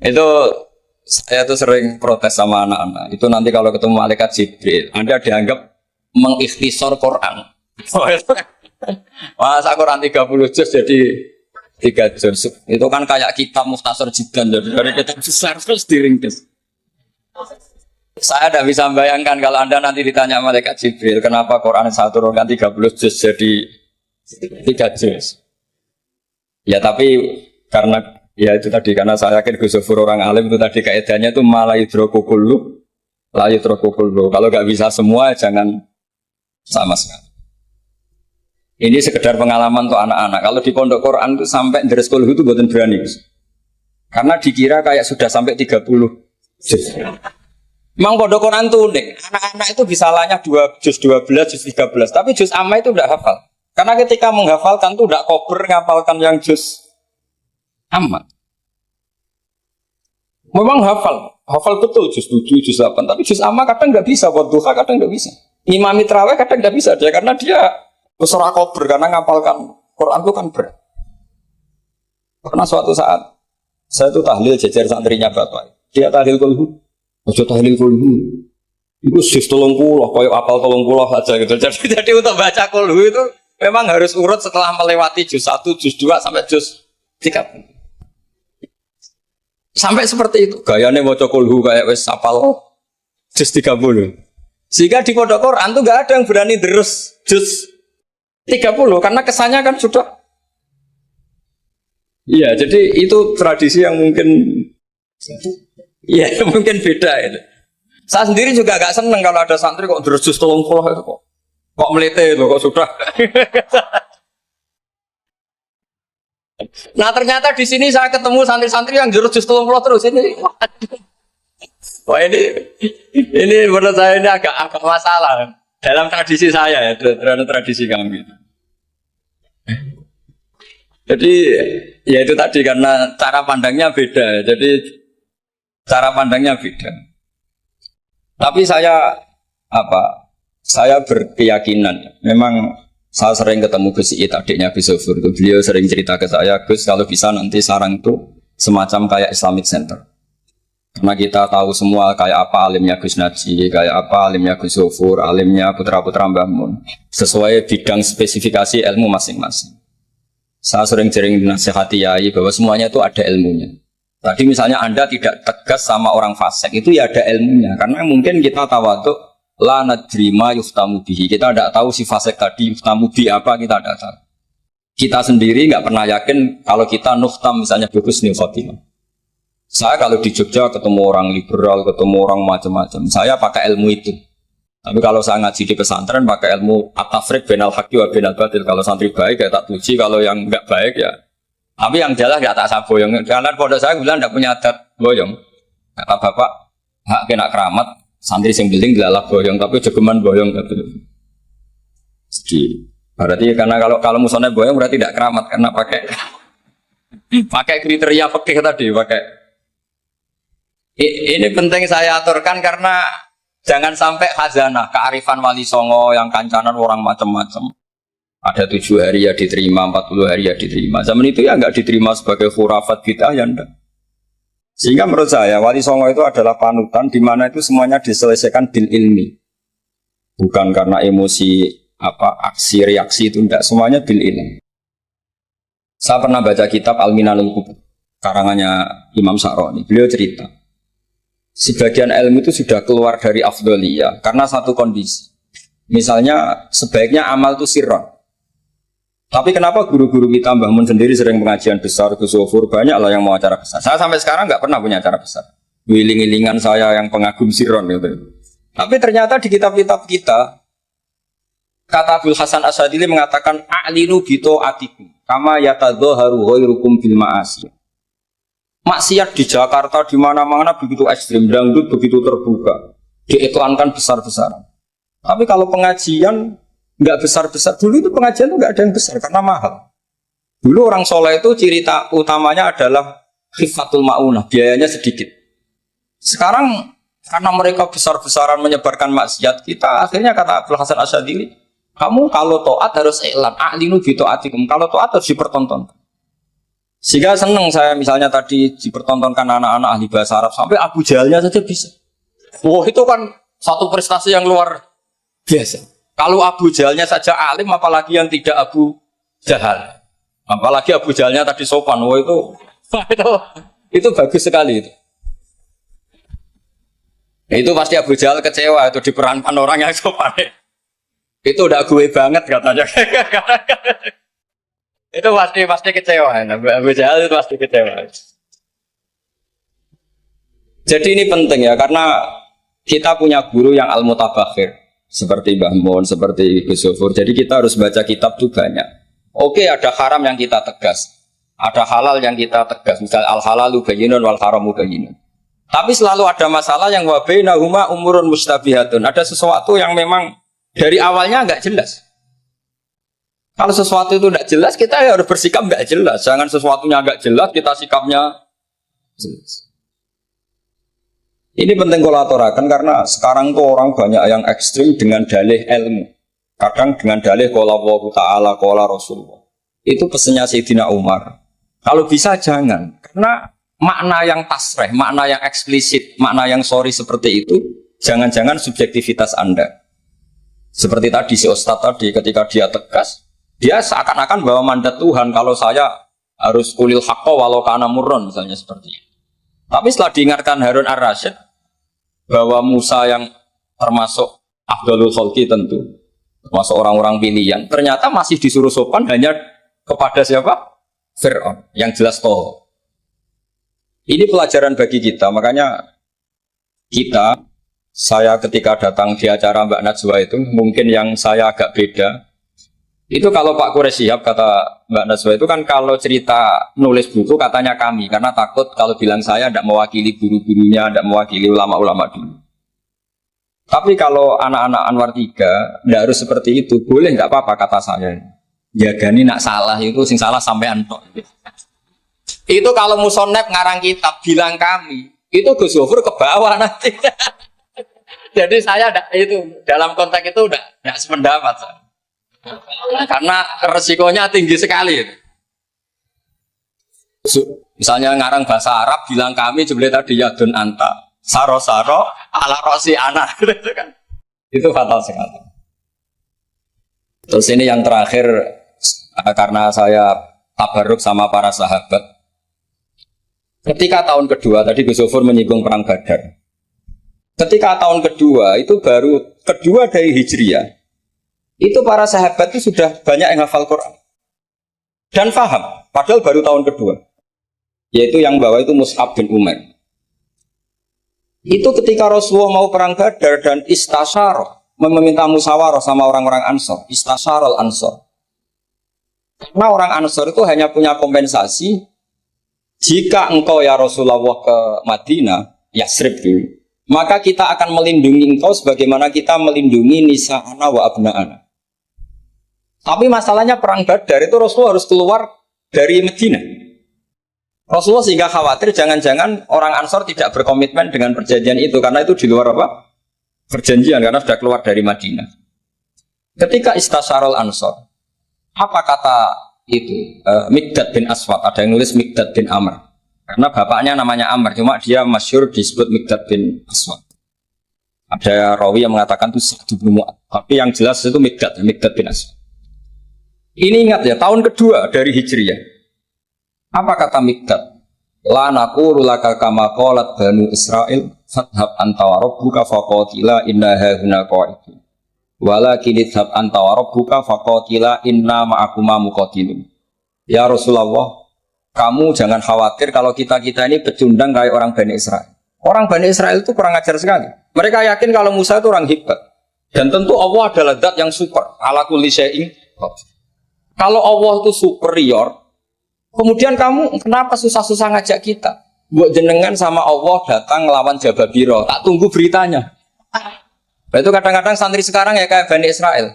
Itu saya tuh sering protes sama anak-anak. Itu nanti kalau ketemu malaikat Jibril, Anda dianggap mengikhtisar Quran. Masa Quran 30 juz jadi 3 juz. Itu kan kayak kitab Mukhtasar Jiddan dari kitab besar terus diringkes. Saya tidak bisa membayangkan kalau Anda nanti ditanya malaikat Jibril, kenapa Quran 1 turunkan 30 juz jadi 3 juz. Ya tapi Karena ya itu tadi, karena saya yakin Gus Zofur orang alim itu tadi kaidahnya itu malayudrokukulu, layudrokukulu. Kalau nggak bisa semua jangan sama sekali. Ini sekedar pengalaman untuk anak-anak. Kalau di pondok Quran itu sampai dari sekolah itu buatan berani. Karena dikira kayak sudah sampai 30 juz. Memang pondok Quran itu unik. Anak-anak itu bisa lanya juz 12, juz 13. Tapi juz amma itu tidak hafal. Karena ketika menghafalkan itu tidak kober ngapalkan yang juz amma. Memang hafal betul juz 7, juz 8. Tapi juz amma kadang nggak bisa. Buat duha kadang nggak bisa. Imam Mitraweh kadang nggak bisa dia karena dia besar kober karena ngapalkan Quran itu kan berat. Pernah suatu saat saya itu tahlil jejer santrinya bapak. Dia tahlil kulhu, ojo tahlil kulhu. Itu juz 30, koyo apal 30 aja gitu. Jadi untuk baca kulhu itu memang harus urut setelah melewati juz 1, juz 2 sampai juz 3. Sampai seperti itu. Gayane maca kulhu kayak wis apal juz 30. Sehingga di pondok Quran tuh enggak ada yang berani terus juz 30 karena kesannya kan sudah. Iya, jadi itu tradisi yang mungkin ya mungkin beda itu. Saya sendiri juga agak seneng kalau ada santri kok terus juz 30 itu kok melete itu kok sudah. Nah ternyata di sini saya ketemu santri-santri yang jurus juz 30 terus ini. Wah ini menurut saya ini agak masalah dalam tradisi saya ya, dalam tradisi kami. Jadi ya itu tadi karena cara pandangnya beda. Jadi cara pandangnya beda. Tapi saya berkeyakinan memang saya sering ketemu Gus Iit, adiknya Gus Zofur itu. Beliau sering cerita ke saya, Gus kalau bisa nanti sarang itu semacam kayak Islamic Center. Karena kita tahu semua kayak apa alimnya Gus Naji, kayak apa alimnya Gus Zofur, alimnya putra-putra Mbah Mun. Sesuai bidang spesifikasi ilmu masing-masing. Saya sering nasihati yai bahwa semuanya itu ada ilmunya. Tadi misalnya Anda tidak tegas sama orang fasik, itu ya ada ilmunya. Karena mungkin kita tawaduk la nadrima yuftamu bihi. Kita tidak tahu si fasik tadi yuftamu bi apa, kita tidak tahu. Kita sendiri nggak pernah yakin kalau kita nuftam misalnya bagus nih khotimah. Saya kalau di Jogja ketemu orang liberal, ketemu orang macam-macam, saya pakai ilmu itu. Tapi kalau saya ngaji di pesantren pakai ilmu at-tafriq bainal haqqi wa bainal batil. Kalau santri baik ya tak puji, kalau yang nggak baik ya. Tapi yang jelas nggak tak saboyong. Karena pondok saya bilang tidak punya adat boyong. Kata bapak, hak kena keramat. Santri sing beling dilalah boyong, tapi jogeman boyong gitu. Jadi berarti karena kalau musuhnya boyong berarti tidak keramat karena pakai kriteria fikih tadi pakai. Ini penting saya aturkan karena jangan sampai khazanah kearifan wali songo yang kancanan orang macam-macam. Ada 7 hari ya diterima, 40 hari ya diterima. Zaman itu ya nggak diterima sebagai khurafat bid'ah ya enggak. Sehingga menurut saya wali songo itu adalah panutan di mana itu semuanya diselesaikan bil ilmi. Bukan karena emosi aksi reaksi itu enggak, semuanya bil ilmi. Saya pernah baca kitab Al-Minanul Kubur karangannya Imam Sa'roni. Beliau cerita sebagian ilmu itu sudah keluar dari afdholiyah karena satu kondisi. Misalnya sebaiknya amal itu sirron. Tapi kenapa guru-guru kita Mbah Mun sendiri sering pengajian besar, Gus Zofur, banyak lah yang mau acara besar. Saya sampai sekarang nggak pernah punya acara besar. Wiling-wilingan saya yang pengagum sirron gitu. Tapi ternyata di kitab-kitab kita, kata Abdul Hasan Asyadili mengatakan a'linu bito atikum kama yatadzaharu ghairukum bil ma'asi. Maksiat di Jakarta di mana-mana begitu ekstrim, dangdut begitu terbuka, diiklankan besar-besaran. Tapi kalau pengajian nggak besar-besar, dulu itu pengajian itu nggak ada yang besar karena mahal. Dulu orang soleh itu ciri utamanya adalah khifatul ma'unah, biayanya sedikit. Sekarang karena mereka besar-besaran menyebarkan maksiat, kita akhirnya kata Abdul Hasan Asyadili, kamu kalau to'at harus iklan, a'linu bi to'atikum, kalau to'at harus dipertontonkan. Sehingga seneng saya misalnya tadi dipertontonkan anak-anak ahli bahasa Arab, sampai Abu Jahalnya saja bisa. Wah itu kan satu prestasi yang luar biasa. Kalau Abu Jahalnya saja alim, apalagi yang tidak Abu Jahal. Apalagi Abu Jahalnya tadi sopan, wah itu bagus sekali itu. Itu pasti Abu Jahal kecewa itu diperankan orang yang sopan. Itu udah gue banget katanya. Itu pasti kecewa. Abu Jahal itu pasti kecewa. Jadi ini penting ya, karena kita punya guru yang al-mutabakhir seperti Mbah Mun, seperti Gus Zofur. Jadi kita harus baca kitab tuh banyak. Oke, ada haram yang kita tegas, ada halal yang kita tegas. Misal al-halalu bayyinun wal haramu bayyinun. Tapi selalu ada masalah yang wa bainahuma umurun mustabihatun. Ada sesuatu yang memang dari awalnya enggak jelas. Kalau sesuatu itu enggak jelas, kita harus bersikap enggak jelas. Jangan sesuatunya enggak jelas, kita sikapnya jelas. Ini penting kolaborasikan karena sekarang tuh orang banyak yang ekstrim dengan dalih ilmu. Kadang dengan dalih qala Allah Ta'ala, qala Rasulullah. Itu pesannya Sayyidina Umar. Kalau bisa jangan. Karena makna yang tasreh, makna yang eksplisit, makna yang sorry seperti itu, jangan-jangan subjektivitas Anda. Seperti tadi si Ustadz tadi ketika dia tegas, dia seakan-akan bawa mandat Tuhan kalau saya harus kulil haqqa walau kana murron misalnya seperti itu. Tapi setelah diingatkan Harun ar-Rasyid bahwa Musa yang termasuk afdalul khalqi tentu, termasuk orang-orang pilihan, ternyata masih disuruh sopan hanya kepada siapa? Fir'aun, yang jelas toh. Ini pelajaran bagi kita, makanya saya ketika datang di acara Mbak Najwa itu, mungkin yang saya agak beda, itu kalau Pak Quraisy Shihab kata Mbak Najwa itu kan kalau cerita nulis buku katanya kami, karena takut kalau bilang saya tidak mewakili guru-gurunya, tidak mewakili ulama-ulama dulu. Tapi kalau anak-anak Anwar 3 tidak harus seperti itu, boleh nggak apa-apa kata saya. Jagani nak salah itu, sing salah sampean tok. Itu kalau musonep ngarang kitab bilang kami, itu Gus Zofur ke bawah nanti. Jadi saya itu dalam konteks itu udah sependapat. Karena resikonya tinggi sekali. Misalnya ngarang bahasa Arab bilang kami jebule tadi yadun anta saro-saro ala rosi anak gitu kan. Itu fatal sekali. Terus ini yang terakhir karena saya tabarruk sama para sahabat. Ketika tahun kedua tadi Gus Zofur menyinggung perang Badar. Ketika tahun kedua itu baru kedua dari Hijriah. Itu para sahabat itu sudah banyak yang hafal Quran dan faham, padahal baru tahun kedua. Yaitu yang bawa itu Mus'ab bin Umair. Itu ketika Rasulullah mau perang Badar dan istasyarah, meminta musyawarah sama orang-orang Ansor, istasyarah Ansor. Karena orang Ansor itu hanya punya kompensasi jika engkau ya Rasulullah ke Madinah, Yasrib dulu, maka kita akan melindungi engkau sebagaimana kita melindungi nisa'ana wa abna'ana. Tapi masalahnya perang Badar itu Rasulullah harus keluar dari Medina. Rasulullah sehingga khawatir jangan-jangan orang Ansor tidak berkomitmen dengan perjanjian itu karena itu di luar apa? Perjanjian karena sudah keluar dari Madinah. Ketika istasyarul Ansor, apa kata itu? Mikdad bin Aswad, ada yang nulis Mikdad bin Amr. Karena bapaknya namanya Amr, cuma dia masyhur disebut Mikdad bin Aswad. Ada rawi yang mengatakan itu Sa'd bin Mu'adz, tapi yang jelas itu Mikdad bin Aswad. Ini ingat ya, tahun kedua dari Hijriyah. Apa kata Mikdad? La naqulu laka kama qalat Banu Israil fadhhab anta wa rabbuka faqatila inna hahuna qa'idun. Walakin idhhab anta wa rabbuka faqatila inna ma'akuma muqatilun. Ya Rasulullah, kamu jangan khawatir kalau kita-kita ini pecundang kayak orang Bani Israel. Orang Bani Israel itu kurang ajar sekali. Mereka yakin kalau Musa itu orang hebat. Dan tentu Allah adalah zat yang super. Ala kulli syai'in. Kalau Allah itu superior, kemudian kamu kenapa susah-susah ngajak kita? Buat jenengan sama Allah datang melawan Jababiro, tak tunggu beritanya. Itu kadang-kadang santri sekarang ya kayak Bani Israel.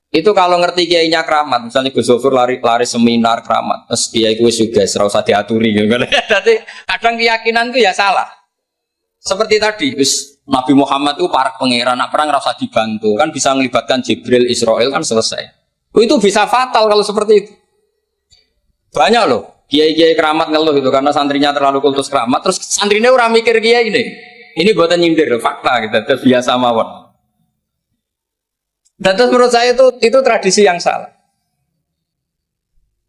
Itu kalau ngerti kiainya keramat, misalnya Gus Zofur lari seminar keramat, terus kiai itu juga serasa diaturi gitu. Jadi kadang keyakinan itu ya salah. Seperti tadi, Nabi Muhammad itu para pangeran, nak perang rasa dibantu, kan bisa melibatkan Jibril, Israel kan selesai. Itu bisa fatal kalau seperti itu. Banyak loh kiai-kiai keramat ngeluh itu karena santrinya terlalu kultus keramat, terus santrinya orang mikir kiai ini. Ini buatan nyindir, fakta gitu, terus biasa mawon. Dan terus menurut saya itu tradisi yang salah.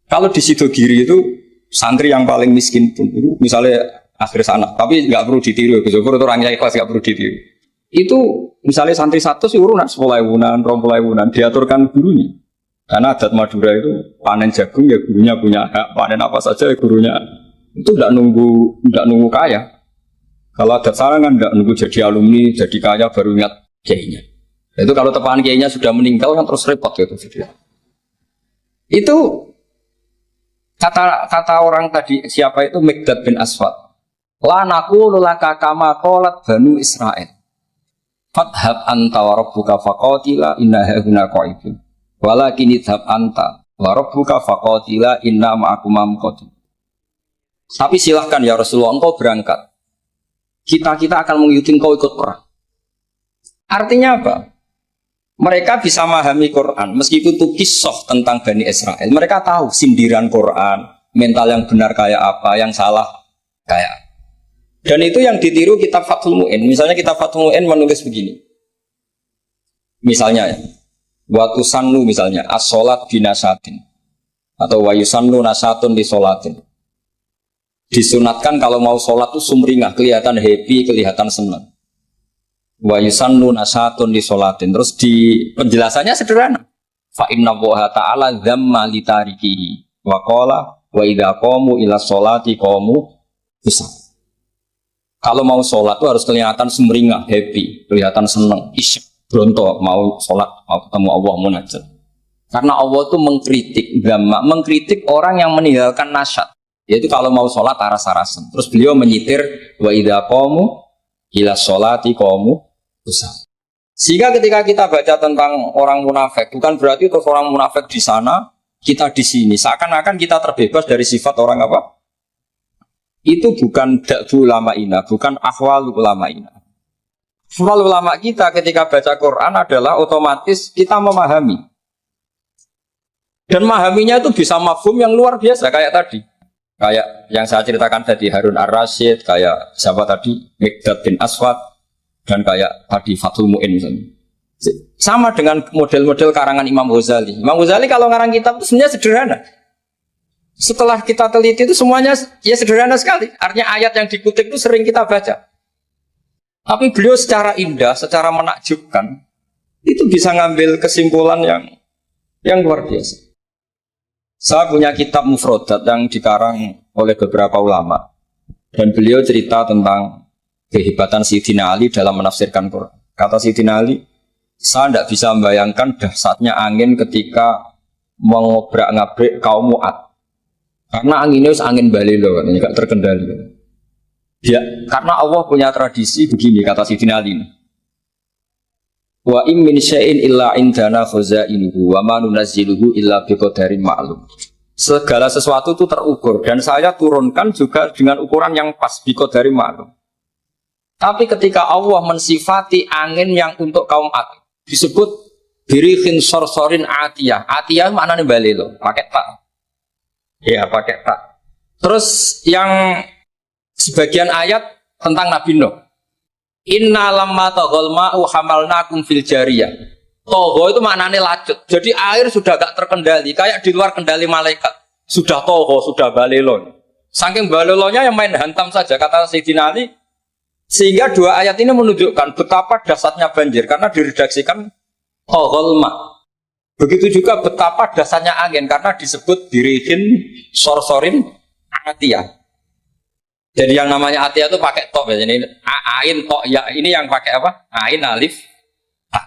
Kalau di Sidogiri itu santri yang paling miskin pun itu misalnya akhir sana, tapi nggak perlu ditiru. Gus Zofur itu orangnya ikhlas, nggak perlu ditiru. Itu misalnya santri 100 sih urunan 10.000-an, 20.000-an diaturkan gurunya. Karena adat Madura itu panen jagung ya gurunya punya hak, panen apa saja ya gurunya. Itu tidak nunggu kaya. Kalau adat Sarangan tidak nunggu jadi alumni, jadi kaya baru ingat kiainya. Itu kalau tepahan kiainya sudah meninggal kan terus repot gitu. Itu kata orang tadi siapa itu Mikdad bin Aswad. La naqulu laka kama qalat Banu Israil. Fathab anta wa rabbuka faqatila inna hauna qa'idun. Walakin idhab anta wa rabbuka faqatila inna ma'akuma muqatil. Tapi silahkan ya Rasulullah, engkau berangkat. Kita akan mengikuti engkau ikut perang. Artinya apa? Mereka bisa memahami Quran meskipun itu kisah tentang Bani Israel. Mereka tahu sindiran Quran, mental yang benar kayak apa, yang salah kayak apa. Dan itu yang ditiru kitab Fathul Mu'in. Misalnya kitab Fathul Mu'in menulis begini. Misalnya ya, wa tusannu misalnya as-sholat binasatin atau wa yusannu nasatun di sholatin. Disunatkan kalau mau sholat itu sumringah, kelihatan happy, kelihatan senang. Wa yusannu nasatun di sholatin. Terus di penjelasannya sederhana. Fa inna Allaha ta'ala dzamma li tarikihi wa qala wa idza qamu ila sholati qamu kusal. Kalau mau sholat itu harus kelihatan sumringah, happy, kelihatan senang, isyik. Bronto mau sholat, mau ketemu Allah munajat. Karena Allah itu mengkritik orang yang meninggalkan nasyat. Yaitu kalau mau sholat aras-arasan. Terus beliau menyitir wa idza qamu ila sholati qamu kusal. Sehingga ketika kita baca tentang orang munafik, bukan berarti terus orang munafik di sana, kita di sini. Seakan-akan kita terbebas dari sifat orang apa? Itu bukan da'bu ulama'ina, bukan ahwal ulama'ina. Ahwal ulama kita ketika baca Quran adalah otomatis kita memahami. Dan memahaminya itu bisa mafhum yang luar biasa kayak tadi. Kayak yang saya ceritakan tadi Harun Ar-Rasyid, kayak siapa tadi Mikdad bin Aswad, dan kayak tadi Fathul Mu'in misalnya. Sama dengan model-model karangan Imam Ghazali. Imam Ghazali kalau ngarang kitab itu sebenarnya sederhana. Setelah kita teliti itu semuanya ya sederhana sekali. Artinya ayat yang dikutip itu sering kita baca. Tapi beliau secara indah, secara menakjubkan, itu bisa ngambil kesimpulan yang luar biasa. Saya punya kitab Mufrodat yang dikarang oleh beberapa ulama. Dan beliau cerita tentang kehebatan Sayyidina Ali dalam menafsirkan Quran. Kata Sayyidina Ali, saya tidak bisa membayangkan dahsyatnya angin ketika mengobrak-ngabrik kaum Mu'ad. Karena anginnya angin balilo, tidak terkendali. Ya, karena Allah punya tradisi begini, kata Sayyidina Ali. Wa im min syai'in illa indana khazainuhu wa ma nunazziluhu illa biqadarin ma'lum. Segala sesuatu itu terukur dan saya turunkan juga dengan ukuran yang pas, biqadarin ma'lum. Tapi ketika Allah mensifati angin yang untuk kaum Ad disebut birihin sorsorin atiyah. Atiyah maknanya balilo, pakai tak. Ya, pakai tak. Terus yang sebagian ayat tentang Nabi Nuh. Inna lamma taghal ma'u hamalnakum fil jariyah. Togo itu maknanya lacut. Jadi air sudah gak terkendali, kayak di luar kendali malaikat. Sudah togo, sudah balelon. Saking balelonya yang main hantam saja kata Sayyidina Ali. Sehingga dua ayat ini menunjukkan betapa dahsyatnya banjir karena diredaksikan taghal ma'. Begitu juga betapa dahsyatnya angin karena disebut birihin sorsorin atiyah. Jadi yang namanya atiyah itu pakai tok ya. Ini ain tok ya, ini yang pakai apa? Ain alif ta.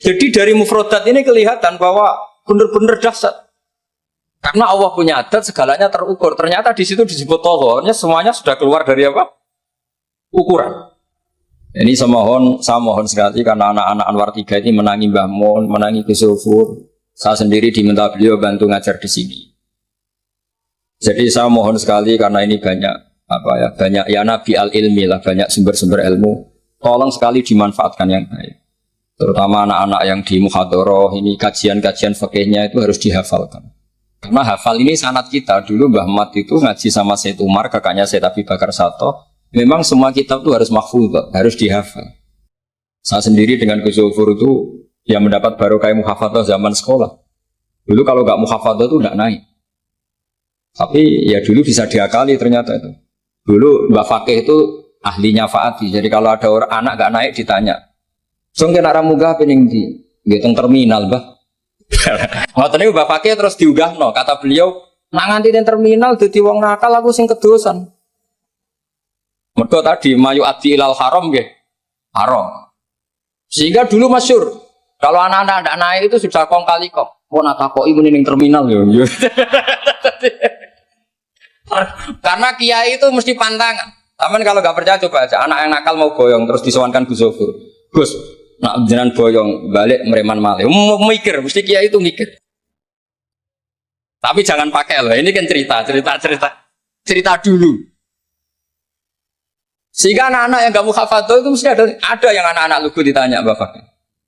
Jadi dari mufradat ini kelihatan bahwa benar-benar dahsyat. Karena Allah punya adat segalanya terukur. Ternyata di situ disebut tohornya semuanya sudah keluar dari apa? Ukuran. Ini saya mohon sekali karena anak-anak Anwar 3 ini menangi Mbah Mun, menangi Gus Sufur. Saya sendiri diminta beliau bantu ngajar di sini. Jadi saya mohon sekali karena ini banyak ya nabi al-ilmi lah, banyak sumber-sumber ilmu. Tolong sekali dimanfaatkan yang baik. Terutama anak-anak yang di muhadharah ini kajian-kajian fikihnya itu harus dihafalkan. Karena hafal ini sanad kita. Dulu Mbah Mat itu ngaji sama Said Umar, kakaknya Said Abi Bakar Sato. Memang semua kitab itu harus mahfudz, harus dihafal. Saya sendiri dengan Gus Zufur itu yang mendapat barokah muhafadzah zaman sekolah. Dulu kalau nggak muhafadzah itu nggak naik. Tapi ya dulu bisa diakali ternyata itu. Dulu Mbak Fakih itu ahlinya Fa'ati. Jadi kalau ada orang anak gak naik ditanya. Song kena ramuga pening di terminal bah. Ngoten niku bapake terus diunggahno, kata beliau, nak nganti ning terminal dadi wong nakal aku sing kedosan. Mergo tadi mayu adi ilal haram nggih. Haram. Sehingga dulu masyhur kalau anak-anak tidak naik itu sudah kong kali kong. Mau nak takoki muni ning terminal yo. Karena kiai itu mesti pantangan. Taman kalau nggak percaya coba aja anak yang nakal mau boyong terus disowankan Gus Zofur. Gus, nak jenengan boyong balik mereman malih. Mikir, mesti kiai itu mikir. Tapi jangan pakai loh. Ini kan cerita dulu. Sehingga anak-anak yang nggak mukhafadhah itu mesti ada yang anak-anak lugu ditanya bapak.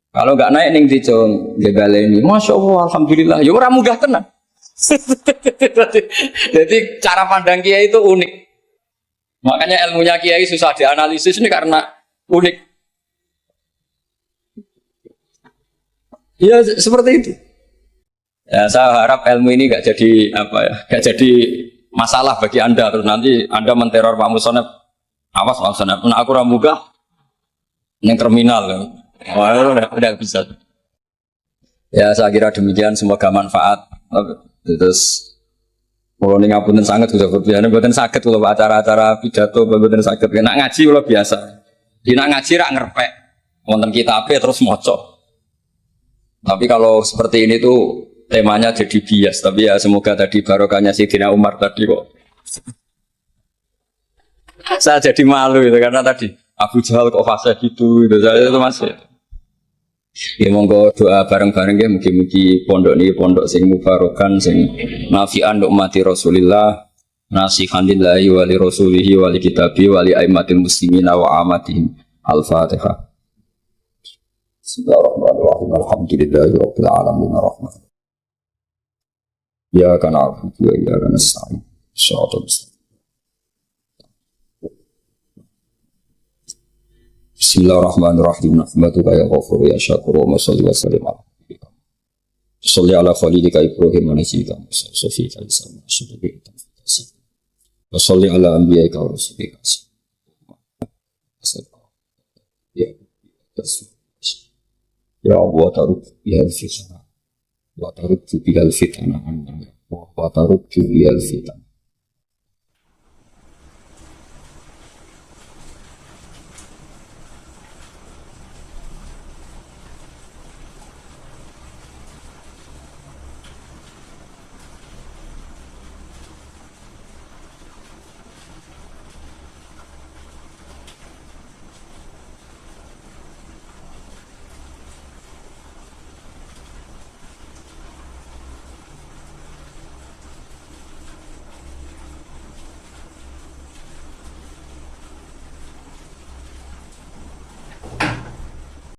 Kalau nggak naik ning dicong ini, masya Allah, alhamdulillah. Ya orang munggah tenan. Jadi cara pandang kiai itu unik. Makanya ilmunya kiai susah dianalisis ini karena unik. Ya seperti itu. Ya saya harap ilmu ini gak jadi gak jadi masalah bagi anda. Terus nanti anda menteror Pak Musonef. Awas Pak Musonef. Nah aku ramuga yang terminal. Udah bisa. Ya saya kira demikian. Semoga manfaat. Terus kalau ini ngapunten sangat sudah berbiasa, buatan sakit kalau acara-acara pidato, buatan sakit. Nak ngaji kalau biasa, nak ngaji rak ngerpek, wonten kitab terus moco. Tapi kalau seperti ini tuh temanya jadi bias. Tapi ya semoga tadi barokahnya Sidina Umar tadi kok. Saya jadi malu itu karena tadi Abu Jahal kok fase gitu, saya itu masih. Ya monggo doa bareng-bareng ya mugi-mugi pondok ini pondok sing mubarokan sing nafi'an untuk mati Rasulillah nasihan lillahi wa li rasulihi wa li kitabi wa li aimatil muslimin wa amatihim. Al-Fatihah. Bismillahirrahmanirrahim. Alhamdulillahi rabbil alamin arrahman. Ya kana abudu wa ya kana nasta'in. Shiratal mustaqim. Bismillahirrahmanirrahim. Nahmaduka ya ghafur ya syakur wa sholli wa sallim ala nabiyyika. Sholli ala khalilika Ibrahim wa nabiyyika Musa Sofika Isa wa syukurika wa sholli ala anbiyika wa rasulika. Ya Allah tarud bihal fitnah wa tarud bihal fitnah wa tarud bihal fitnah